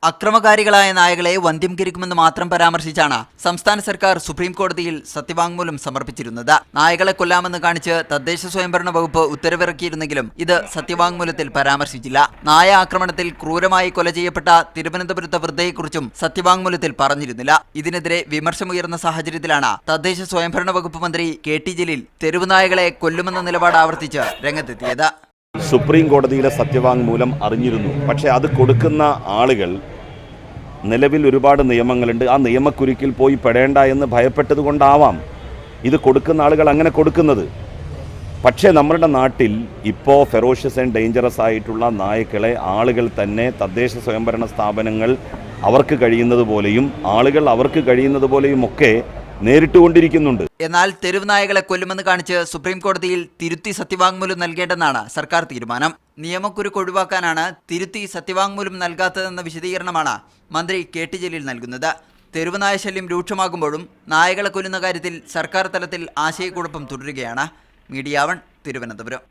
അക്രമകാരികളായ നായകളെ വന്ധ്യംകരിക്കുമെന്ന് മാത്രം പരാമർശിച്ചാണ് സംസ്ഥാന സർക്കാർ സുപ്രീം കോടതിയിൽ സത്യവാങ്മൂലം സമർപ്പിച്ചിരുന്നത്. നായകളെ കൊല്ലാമെന്ന് കാണിച്ച് തദ്ദേശ സ്വയംഭരണ വകുപ്പ് ഉത്തരവിറക്കിയിരുന്നെങ്കിലും ഇത് സത്യവാങ്മൂലത്തിൽ പരാമർശിച്ചില്ല. നായ ആക്രമണത്തിൽ ക്രൂരമായി കൊല ചെയ്യപ്പെട്ട തിരുവനന്തപുരത്തെ വൃദ്ധയെക്കുറിച്ചും സത്യവാങ്മൂലത്തിൽ പറഞ്ഞിരുന്നില്ല. ഇതിനെതിരെ വിമർശമുയർന്ന സാഹചര്യത്തിലാണ് തദ്ദേശ സ്വയംഭരണ വകുപ്പ് മന്ത്രി KT ജലീൽ തെരുവുനായകളെ കൊല്ലുമെന്ന നിലപാട് ആവർത്തിച്ച് രംഗത്തെത്തിയത്. സുപ്രീം കോടതിയിലെ സത്യവാങ്മൂലം അറിഞ്ഞിരുന്നു. പക്ഷേ അത് കൊടുക്കുന്ന ആളുകൾ നിലവിൽ ഒരുപാട് നിയമങ്ങളുണ്ട്. ആ നിയമക്കുരുക്കിൽ പോയി പെടേണ്ട എന്ന് ഭയപ്പെട്ടത് കൊണ്ടാവാം ഇത് കൊടുക്കുന്ന ആളുകൾ അങ്ങനെ കൊടുക്കുന്നത്. പക്ഷേ നമ്മുടെ നാട്ടിൽ ഇപ്പോൾ ഫെറോഷ്യസ് ആൻഡ് ഡേഞ്ചറസ് ആയിട്ടുള്ള നായ്ക്കളെ ആളുകൾ തന്നെ തദ്ദേശ സ്വയംഭരണ സ്ഥാപനങ്ങൾ അവർക്ക് കഴിയുന്നത് പോലെയും ആളുകൾ അവർക്ക് കഴിയുന്നത് പോലെയും ഒക്കെ നേരിട്ടുകൊണ്ടിരിക്കുന്നുണ്ട്. എന്നാൽ തെരുവ് നായകളെ കൊല്ലുമെന്ന് കാണിച്ച് സുപ്രീം കോടതിയിൽ തിരുത്തി സത്യവാങ്മൂലം നൽകേണ്ടെന്നാണ് സർക്കാർ തീരുമാനം. നിയമക്കുരുക്ക് ഒഴിവാക്കാനാണ് തിരുത്തി സത്യവാങ്മൂലം നൽകാത്തതെന്ന വിശദീകരണമാണ് മന്ത്രി KT ജലീൽ നൽകുന്നത്. തെരുവ് നായശല്യം രൂക്ഷമാകുമ്പോഴും നായകളെ കൊല്ലുന്ന കാര്യത്തിൽ സർക്കാർ തലത്തിൽ ആശയക്കുഴപ്പം തുടരുകയാണ്. മീഡിയ 1 തിരുവനന്തപുരം.